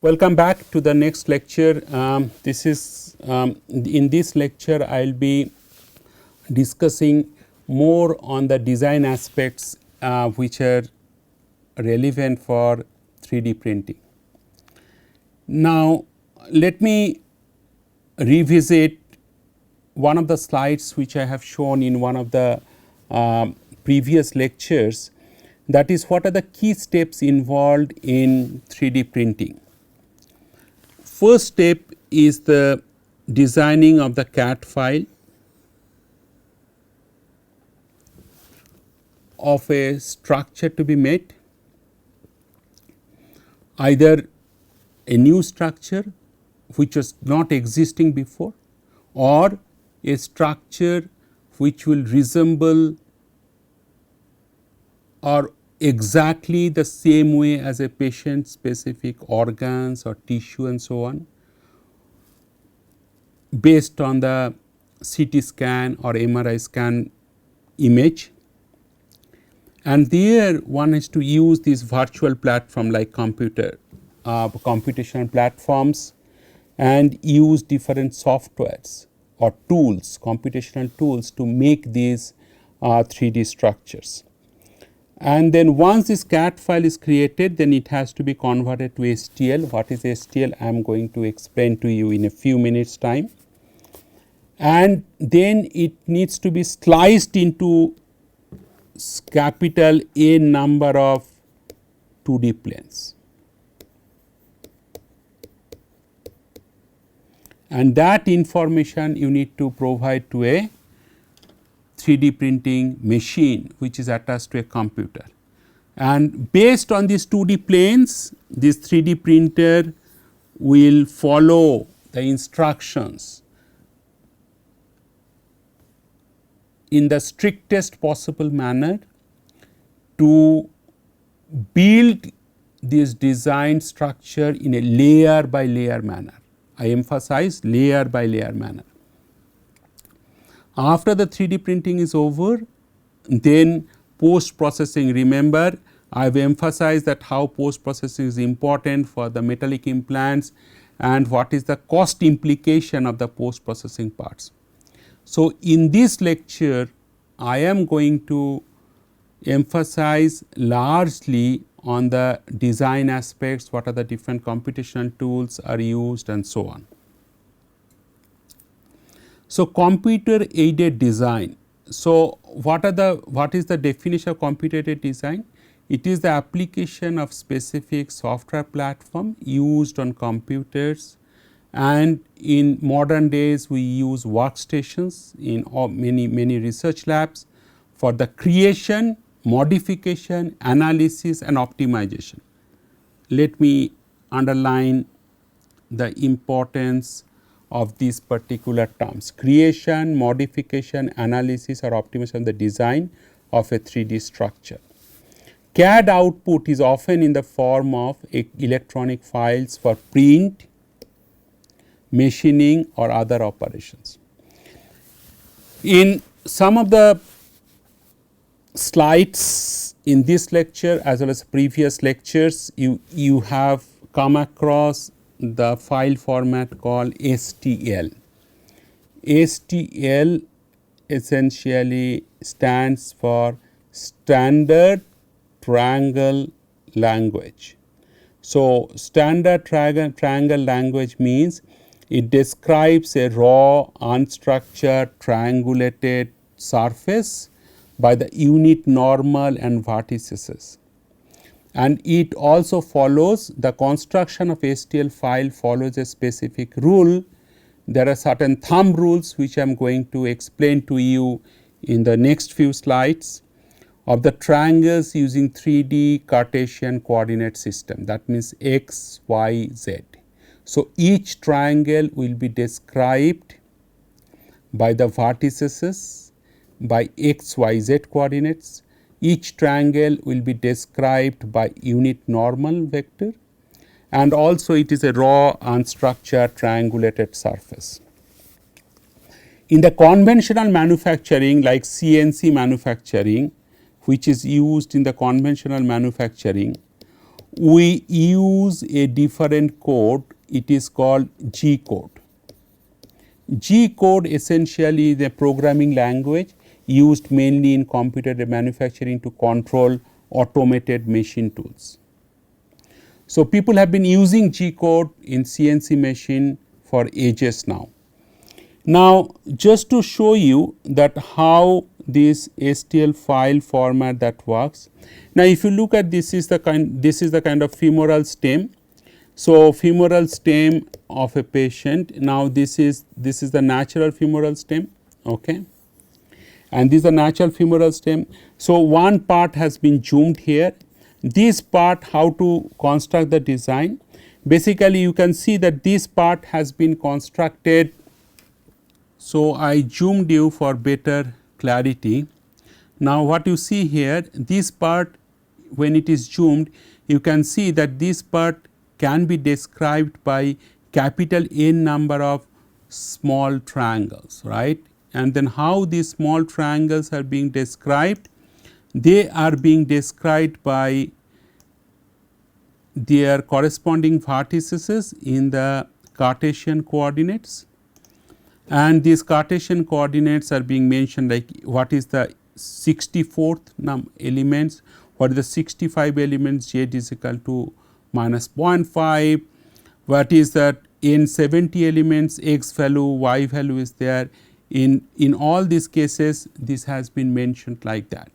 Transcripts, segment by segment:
Welcome back to the next lecture. In this lecture I will be discussing more on the design aspects which are relevant for 3D printing. Now, let me revisit one of the slides which I have shown in one of the previous lectures, that is, what are the key steps involved in 3D printing. First step is the designing of the CAD file of a structure to be made, either a new structure which was not existing before, or a structure which will resemble or exactly the same way as a patient specific organs or tissue and so on, based on the CT scan or MRI scan image. And there one has to use this virtual platform like computational platforms, and use different softwares or tools, computational tools, to make these 3D structures. And then once this CAD file is created, then it has to be converted to STL. What is STL? I am going to explain to you in a few minutes time. And then it needs to be sliced into capital A number of 2D planes. And that information you need to provide to a 3D printing machine which is attached to a computer. And based on these 2D planes, this 3D printer will follow the instructions in the strictest possible manner to build this design structure in a layer by layer manner. I emphasize layer by layer manner. After the 3D printing is over, then post processing. Remember, I have emphasized that how post processing is important for the metallic implants and what is the cost implication of the post processing parts. So, in this lecture I am going to emphasize largely on the design aspects, what are the different computational tools are used and so on. So, computer aided design. So, what is the definition of computer aided design? It is the application of specific software platform used on computers, and in modern days we use workstations in many research labs for the creation, modification, analysis and optimization. Let me underline the importance of these particular terms: creation, modification, analysis or optimization of the design of a 3D structure. CAD output is often in the form of electronic files for print, machining or other operations. In some of the slides in this lecture as well as previous lectures, you have come across the file format called STL. STL essentially stands for Standard Triangle Language. So, Standard Triangle Language means it describes a raw unstructured triangulated surface by the unit normal and vertices. And it also follows the construction of STL file follows a specific rule. There are certain thumb rules which I am going to explain to you in the next few slides, of the triangles using 3D Cartesian coordinate system, that means x, y, z. So, each triangle will be described by the vertices by x, y, z coordinates. Each triangle will be described by unit normal vector, and also it is a raw unstructured triangulated surface. In the conventional manufacturing like CNC manufacturing, which is used in the conventional manufacturing, we use a different code, it is called G code. G code essentially is a programming language used mainly in computer manufacturing to control automated machine tools. So, people have been using G code in CNC machine for ages now. Now, just to show you that how this STL file format that works. Now, if you look at this is the kind of femoral stem. So, femoral stem of a patient. Now, this is the natural femoral stem, okay, and this is the natural femoral stem. So, one part has been zoomed here. This part, how to construct the design. Basically, you can see that this part has been constructed. So, I zoomed you for better clarity. Now, what you see here, this part when it is zoomed, you can see that this part can be described by capital N number of small triangles, right. And then how these small triangles are being described? They are being described by their corresponding vertices in the Cartesian coordinates, and these Cartesian coordinates are being mentioned like what is the 64th elements, what is the 65 elements, z is equal to minus 0.5, what is that in 70 elements x value, y value is there. In all these cases this has been mentioned like that.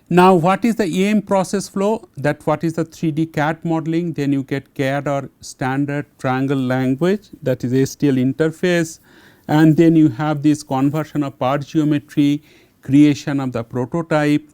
Now, what is the AM process flow? That what is the 3D CAD modeling? Then you get CAD or standard triangle language, that is STL interface, and then you have this conversion of part geometry, creation of the prototype,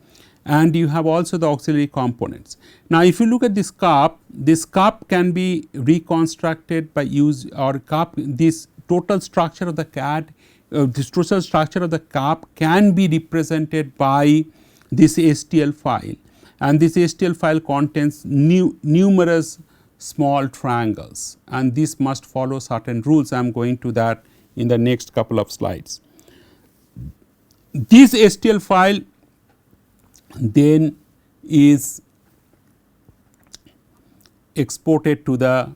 and you have also the auxiliary components. Now, if you look at this cup can be reconstructed by use or this total structure of the CAD, this total structure of the cup can be represented by this STL file, and this STL file contains numerous small triangles, and this must follow certain rules. I am going to that in the next couple of slides. This STL file then is exported to the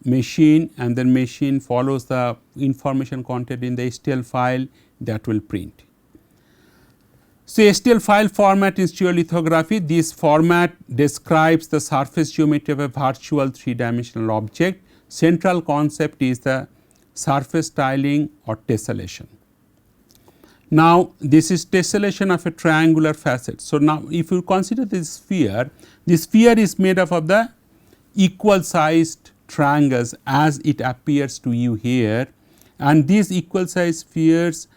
machine, and then machine follows the information content in the STL file that will print. So, STL file format is geolithography. This format describes the surface geometry of a virtual 3-dimensional object. Central concept is the surface tiling or tessellation. Now, this is tessellation of a triangular facet. So, now if you consider this sphere is made up of the equal sized triangles as it appears to you here, and these equal sized spheres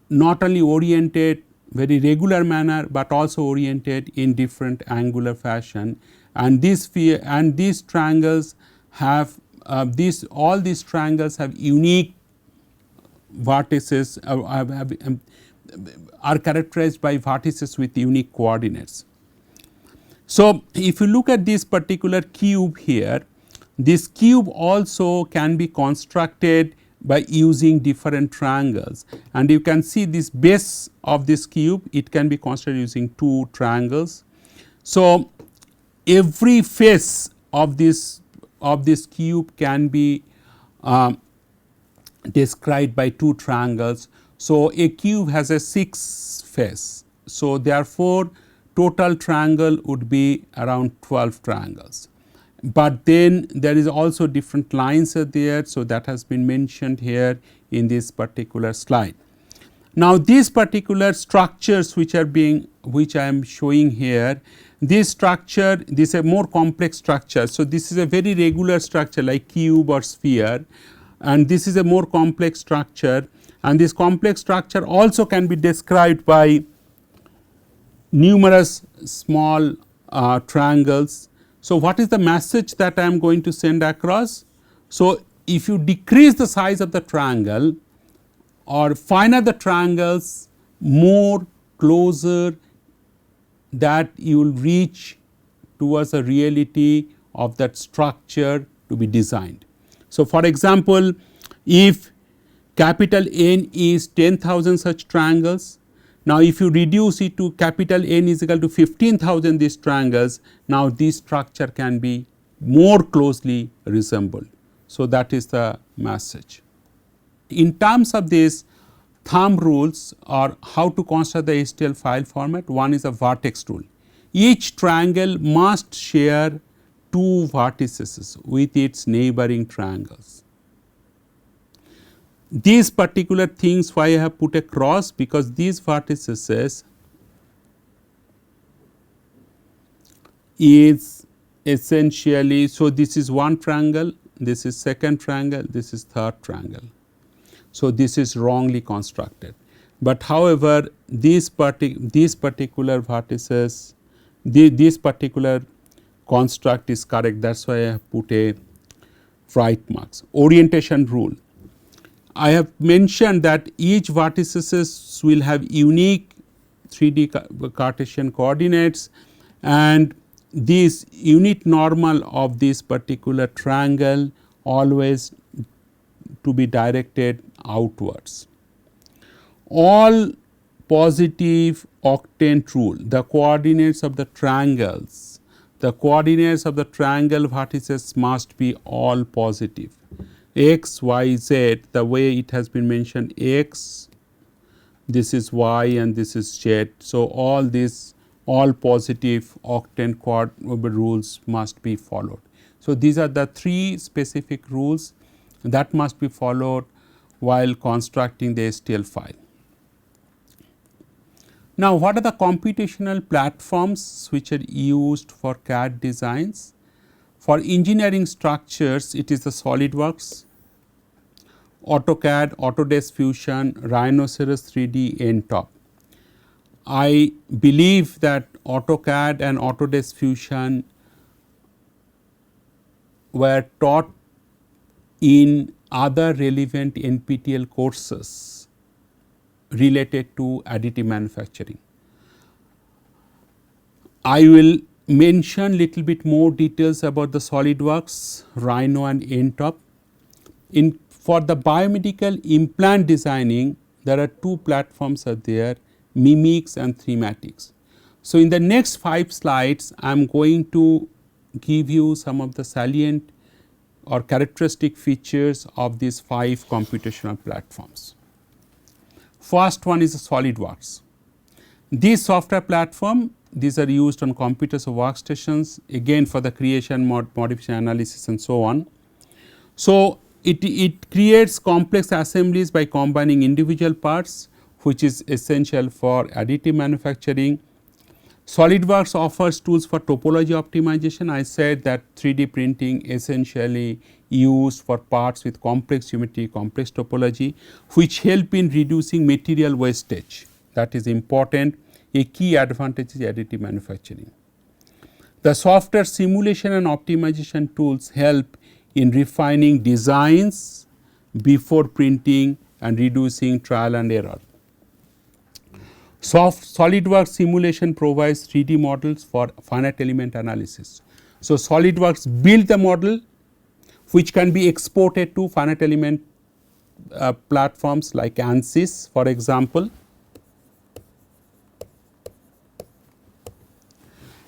not only oriented very regular manner, but also oriented in different angular fashion, and this sphere and these triangles have all these triangles have unique vertices, are characterized by vertices with unique coordinates. So, if you look at this particular cube here, this cube also can be constructed by using different triangles, and you can see this base of this cube, it can be constructed using 2 triangles. So, every face of this cube can be described by 2 triangles. So, a cube has a 6 face. So, therefore, total triangle would be around 12 triangles. But then there is also different lines are there. So, that has been mentioned here in this particular slide. Now, these particular structures which I am showing here, this structure, this is a more complex structure. So, this is a very regular structure like cube or sphere, and this is a more complex structure, and this complex structure also can be described by numerous small triangles. So, what is the message that I am going to send across? So, if you decrease the size of the triangle or finer the triangles, more closer that you will reach towards the reality of that structure to be designed. So, for example, if capital N is 10,000 such triangles, Now, if you reduce it to capital N is equal to 15,000 these triangles, now this structure can be more closely resembled. So, that is the message. In terms of this thumb rules or how to construct the STL file format, one is a vertex rule. Each triangle must share 2 vertices with its neighboring triangles. These particular things why I have put a cross, because these vertices is essentially, so this is one triangle, this is second triangle, this is third triangle. So, this is wrongly constructed, but however, these particular vertices, this particular construct is correct, that is why I have put a right marks. Orientation rule. I have mentioned that each vertices will have unique 3D Cartesian coordinates, and this unit normal of this particular triangle always to be directed outwards. All positive octant rule, the coordinates of the triangles, the coordinates of the triangle vertices must be all positive. X, Y, Z, the way it has been mentioned, X, this is Y and this is Z. So, all these all positive octant chord rules must be followed. So, these are the 3 specific rules that must be followed while constructing the STL file. Now, what are the computational platforms which are used for CAD designs? For engineering structures, it is the SolidWorks, AutoCAD, Autodesk Fusion, Rhinoceros 3D, NTOP. I believe that AutoCAD and Autodesk Fusion were taught in other relevant NPTEL courses related to additive manufacturing. I will mention little bit more details about the SolidWorks, Rhino and NTOP. For the biomedical implant designing, there are 2 platforms are there, Mimics and Thematics. So, in the next 5 slides, I am going to give you some of the salient or characteristic features of these 5 computational platforms. First one is SolidWorks. This software platform, these are used on computers or workstations, again for the creation, modification, analysis and so on. So, it creates complex assemblies by combining individual parts, which is essential for additive manufacturing. SolidWorks offers tools for topology optimization. I said that 3D printing essentially used for parts with complex geometry, complex topology, which help in reducing material wastage. That is important. A key advantage is additive manufacturing. The software simulation and optimization tools help in refining designs before printing and reducing trial and error. SolidWorks simulation provides 3D models for finite element analysis. So, SolidWorks build the model which can be exported to finite element platforms like ANSYS for example,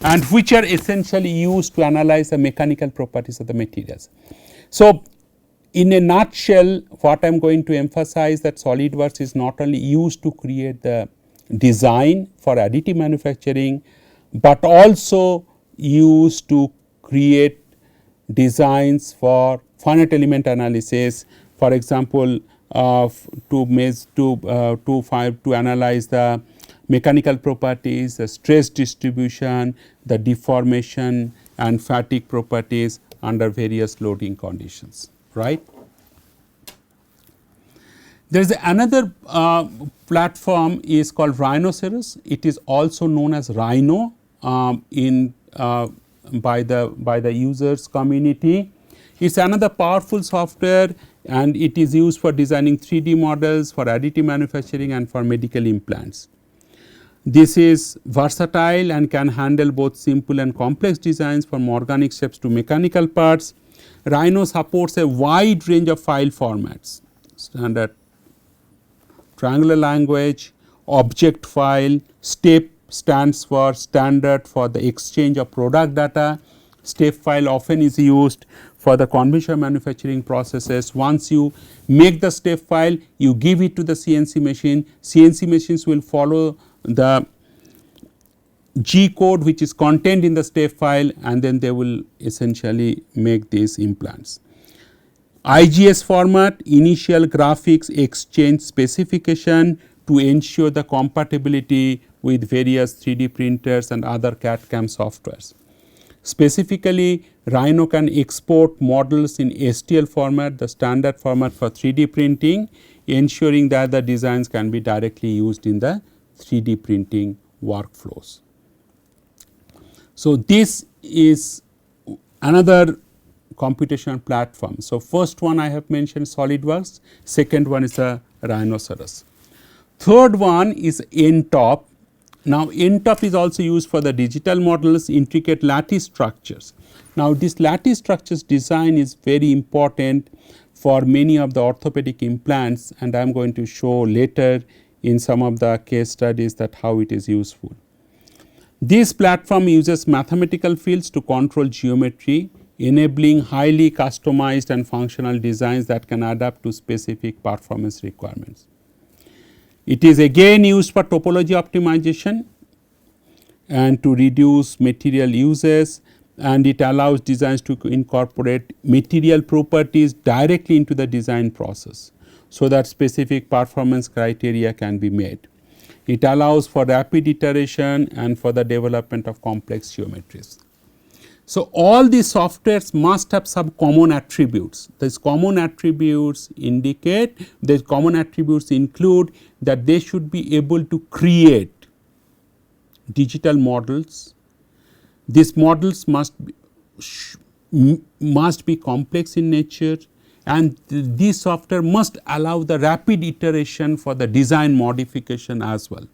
and which are essentially used to analyze the mechanical properties of the materials. So, in a nutshell, what I am going to emphasize that SolidWorks is not only used to create the design for additive manufacturing, but also used to create designs for finite element analysis, for example, to analyze the mechanical properties, the stress distribution, the deformation and fatigue properties under various loading conditions, right. There is another platform is called Rhinoceros. It is also known as Rhino by the users community. It is another powerful software and it is used for designing 3D models for additive manufacturing and for medical implants. This is versatile and can handle both simple and complex designs from organic shapes to mechanical parts. Rhino supports a wide range of file formats, standard triangular language, object file, STEP stands for standard for the exchange of product data. STEP file often is used for the conventional manufacturing processes. Once you make the STEP file, you give it to the CNC machine. CNC machines will follow the G code which is contained in the STEP file, and then they will essentially make these implants. IGS format, initial graphics exchange specification, to ensure the compatibility with various 3D printers and other CAD/CAM softwares. Specifically, Rhino can export models in STL format, the standard format for 3D printing, ensuring that the designs can be directly used in the 3D printing workflows. So, this is another computational platform. So, first one I have mentioned SolidWorks, second one is a Rhinoceros. Third one is NTOP. Now, NTOP is also used for the digital models, intricate lattice structures. Now, this lattice structures design is very important for many of the orthopedic implants, and I am going to show later in some of the case studies that how it is useful. This platform uses mathematical fields to control geometry, enabling highly customized and functional designs that can adapt to specific performance requirements. It is again used for topology optimization and to reduce material uses, and it allows designs to incorporate material properties directly into the design process, so that specific performance criteria can be met. It allows for rapid iteration and for the development of complex geometries. So, all these softwares must have some common attributes. These common attributes indicate, these common attributes include that they should be able to create digital models. These models must be complex in nature, and this software must allow the rapid iteration for the design modification as well.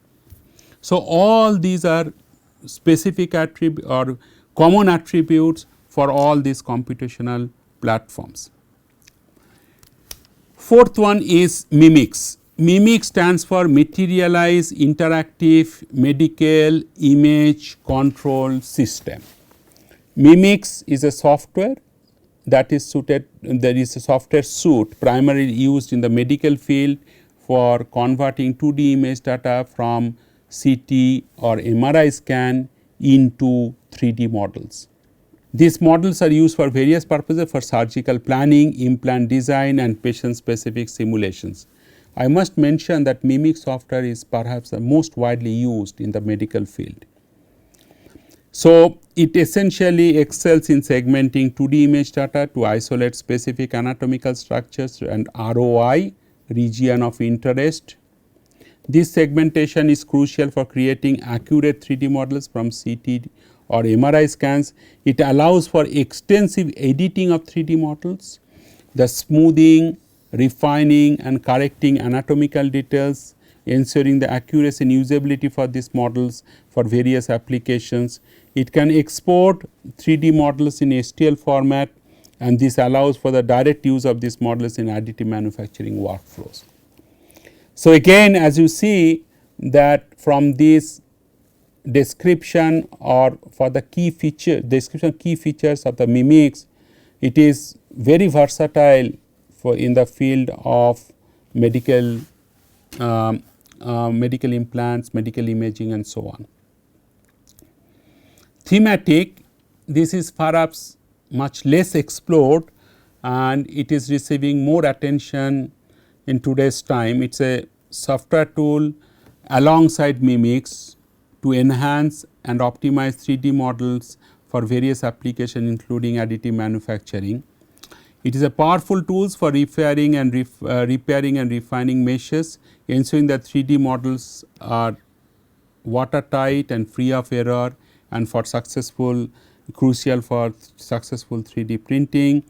So, all these are specific attributes or common attributes for all these computational platforms. Fourth one is MIMIX. MIMIX stands for Materialize Interactive Medical Image Control System. MIMIX is a software that is suited, there is a software suite primarily used in the medical field for converting 2D image data from CT or MRI scan into 3D models. These models are used for various purposes, for surgical planning, implant design, and patient specific simulations. I must mention that MIMIX software is perhaps the most widely used in the medical field. So, it essentially excels in segmenting 2D image data to isolate specific anatomical structures and ROI, region of interest. This segmentation is crucial for creating accurate 3D models from CT or MRI scans. It allows for extensive editing of 3D models, the smoothing, refining and correcting anatomical details, ensuring the accuracy and usability for these models for various applications. It can export 3D models in STL format, and this allows for the direct use of these models in additive manufacturing workflows. So, again, as you see that from this description or for the key feature description key features of the MIMIX, it is very versatile for in the field of medical medical implants, medical imaging and so on. Thematic, this is perhaps much less explored and it is receiving more attention in today's time. It is a software tool alongside MIMIX to enhance and optimize 3D models for various applications including additive manufacturing. It is a powerful tool for repairing and refining meshes, ensuring that 3D models are watertight and free of error, and for crucial for successful 3D printing.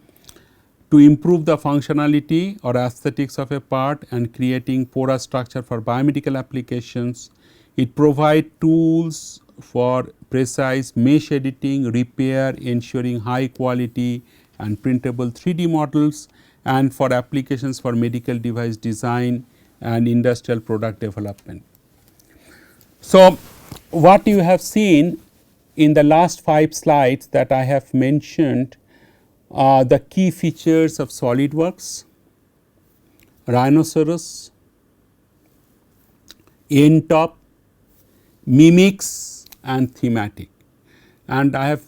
To improve the functionality or aesthetics of a part and creating porous structure for biomedical applications. It provides tools for precise mesh editing, repair, ensuring high quality and printable 3D models, and for applications for medical device design and industrial product development. So, what you have seen in the last 5 slides that I have mentioned the key features of SolidWorks, Rhinoceros, NTOP, Mimics and Thematic. And I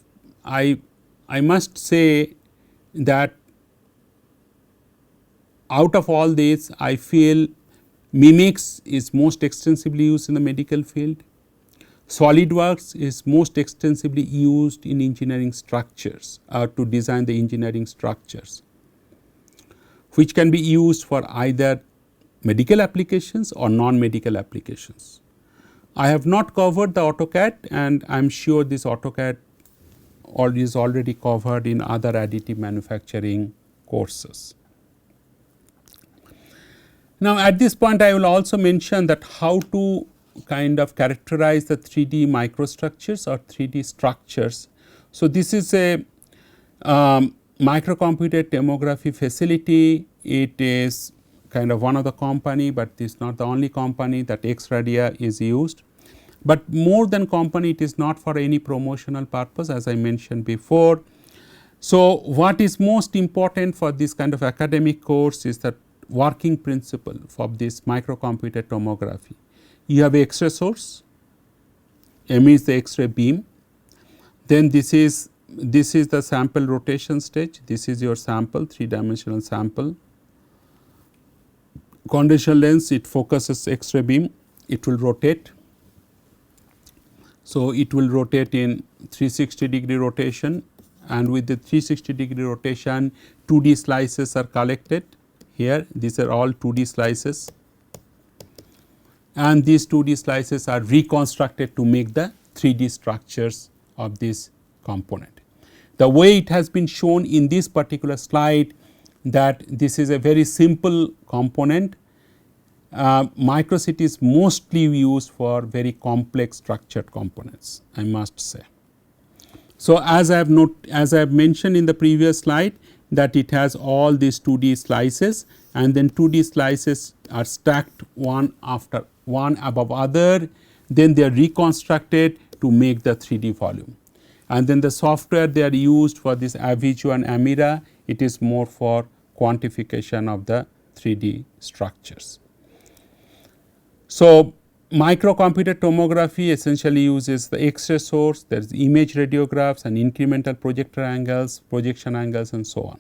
must say that out of all this, I feel Mimics is most extensively used in the medical field. SolidWorks is most extensively used in engineering structures to design the engineering structures, which can be used for either medical applications or non-medical applications. I have not covered the AutoCAD, and I am sure this AutoCAD is already covered in other additive manufacturing courses. Now, at this point I will also mention that how to kind of characterize the 3D microstructures or 3D structures. So, this is a microcomputed tomography facility. It is kind of one of the company, but it is not the only company that X-Radia is used. But more than company, it is not for any promotional purpose, as I mentioned before. So, what is most important for this kind of academic course is that working principle of this microcomputed tomography. You have X-ray source, M is the X-ray beam, then this is the sample rotation stage, this is your sample, 3-dimensional sample. Conventional lens, it focuses X-ray beam, it will rotate. So, it will rotate in 360-degree rotation, and with the 360-degree rotation 2D slices are collected here. These are all 2D slices, and these 2D slices are reconstructed to make the 3D structures of this component. The way it has been shown in this particular slide, that this is a very simple component. Microcity is mostly used for very complex structured components, I must say. So, as I have mentioned in the previous slide, that it has all these 2D slices, and then 2D slices are stacked one after one above other, then they are reconstructed to make the 3D volume. And then the software they are used for this Aviju and Amira, it is more for quantification of the 3D structures. So, microcomputed tomography essentially uses the X-ray source, there is image radiographs and incremental projector angles, projection angles and so on.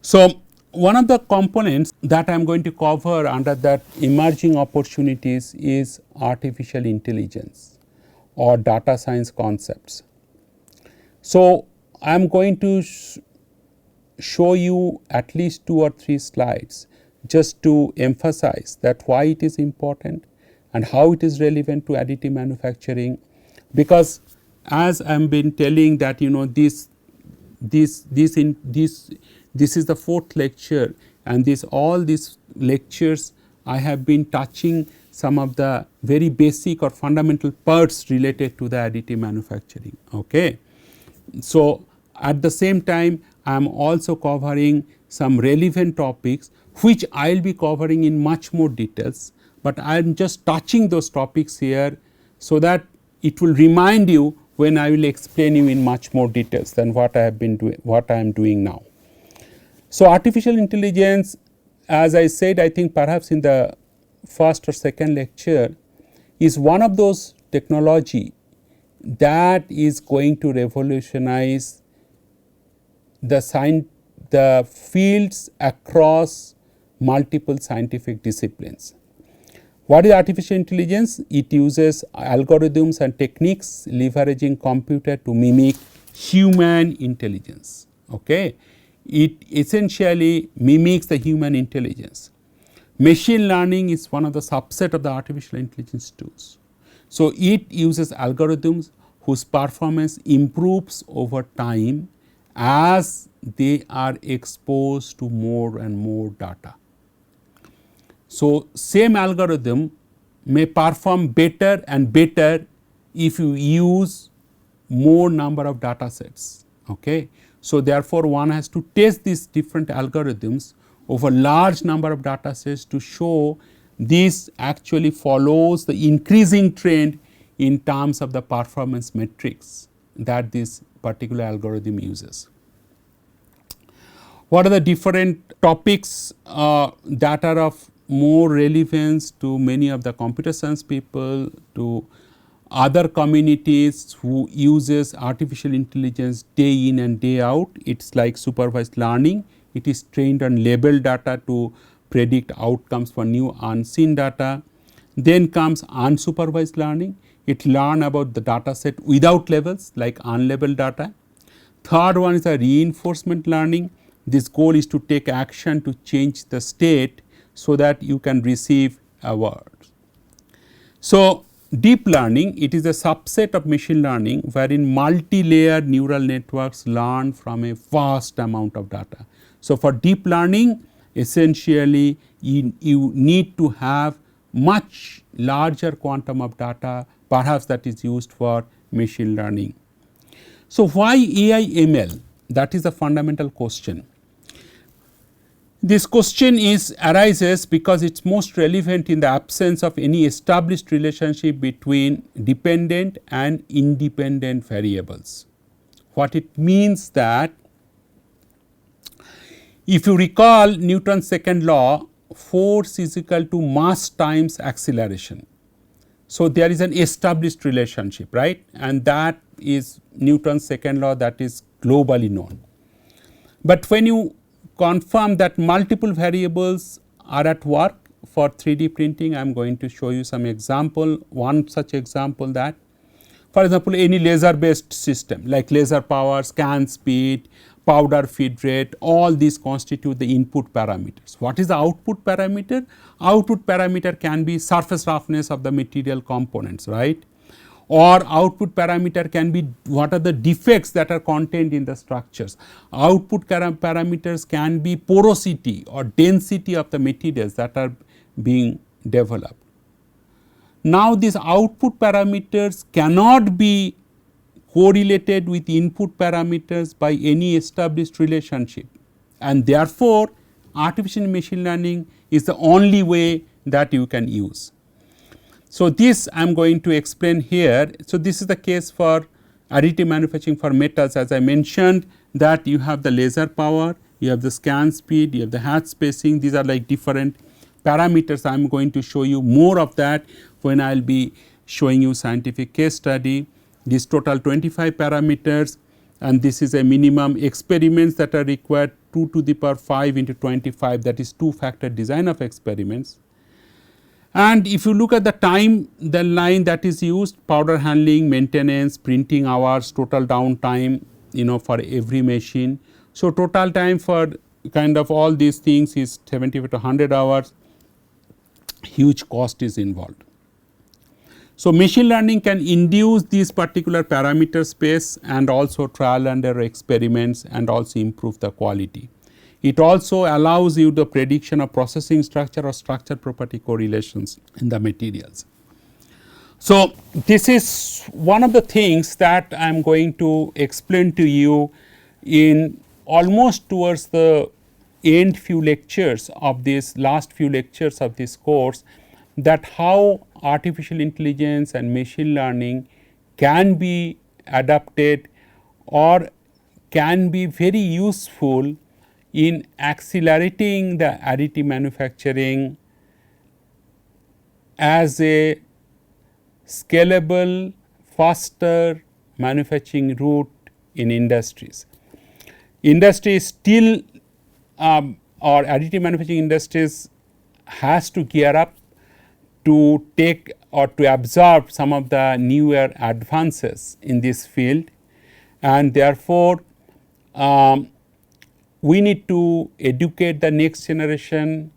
So, one of the components that I am going to cover under that emerging opportunities is artificial intelligence or data science concepts. So, I am going to show you at least 2 or 3 slides just to emphasize that why it is important and how it is relevant to additive manufacturing, because as I have been telling that this is the 4th lecture, and all these lectures I have been touching some of the very basic or fundamental parts related to the additive manufacturing. Okay. So, at the same time I am also covering some relevant topics which I will be covering in much more details, but I am just touching those topics here so that it will remind you when I will explain you in much more details than what I have been doing, what I am doing now. So, artificial intelligence, as I said, I think perhaps in the first or second lecture, is one of those technology that is going to revolutionize the fields across multiple scientific disciplines. What is artificial intelligence? It uses algorithms and techniques leveraging computer to mimic human intelligence. Okay. It essentially mimics the human intelligence. Machine learning is one of the subset of the artificial intelligence tools. So, it uses algorithms whose performance improves over time as they are exposed to more and more data. So, same algorithm may perform better and better if you use more number of data sets. Okay. So, therefore, one has to test these different algorithms over large number of data sets to show this actually follows the increasing trend in terms of the performance metrics that this particular algorithm uses. What are the different topics that are of more relevance to many of the computer science people, to other communities who uses artificial intelligence day in and day out? It's like supervised learning. It is trained on labeled data to predict outcomes for new unseen data. Then comes unsupervised learning. It learns about the data set without labels, like unlabeled data. Third one is a reinforcement learning. This goal is to take action to change the state so that you can receive awards. So, deep learning, it is a subset of machine learning wherein multi-layered neural networks learn from a vast amount of data. So, for deep learning, essentially you need to have much larger quantum of data, perhaps that is used for machine learning. So, why AI ML? That is the fundamental question. This question arises because it is most relevant in the absence of any established relationship between dependent and independent variables. What it means that, if you recall Newton's second law, force is equal to mass times acceleration. So, there is an established relationship, right, and that is Newton's second law, that is globally known. But when you confirm that multiple variables are at work for 3D printing, I am going to show you some example. One such example, that for example, any laser based system like laser power, scan speed, powder feed rate, all these constitute the input parameters. What is the output parameter? Output parameter can be surface roughness of the material components, right, or output parameter can be what are the defects that are contained in the structures. Output parameters can be porosity or density of the materials that are being developed. Now, these output parameters cannot be correlated with input parameters by any established relationship, and therefore, artificial machine learning is the only way that you can use. So, this I am going to explain here. So, this is the case for additive manufacturing for metals, as I mentioned, that you have the laser power, you have the scan speed, you have the hatch spacing. These are like different parameters. I am going to show you more of that when I will be showing you scientific case study. This total 25 parameters, and this is a minimum experiments that are required 2 to the power 5 into 25, that is 2-factor design of experiments. And if you look at the time, the line that is used, powder handling, maintenance, printing hours, total downtime, for every machine. So, total time for kind of all these things is 70 to 100 hours, huge cost is involved. So, machine learning can induce these particular parameter space and also trial and error experiments and also improve the quality. It also allows you the prediction of processing structure or structure property correlations in the materials. So, this is one of the things that I am going to explain to you in almost towards the end few lectures of this, last few lectures of this course, that how artificial intelligence and machine learning can be adapted or can be very useful in accelerating the additive manufacturing as a scalable, faster manufacturing route in industries. Industry still or additive manufacturing industries has to gear up to take or to absorb some of the newer advances in this field, and therefore, we need to educate the next generation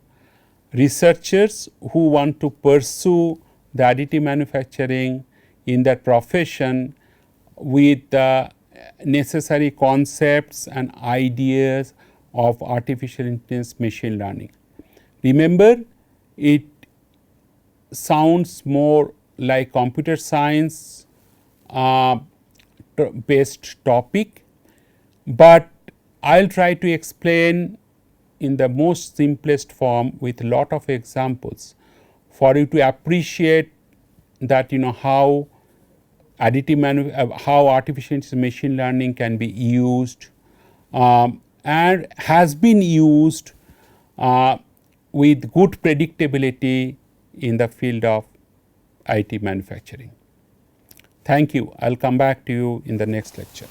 researchers who want to pursue the additive manufacturing in that profession with the necessary concepts and ideas of artificial intelligence, machine learning. Remember, it sounds more like computer science based topic, but I will try to explain in the most simplest form with lot of examples for you to appreciate that how how artificial machine learning can be used and has been used with good predictability in the field of IT manufacturing. Thank you. I will come back to you in the next lecture.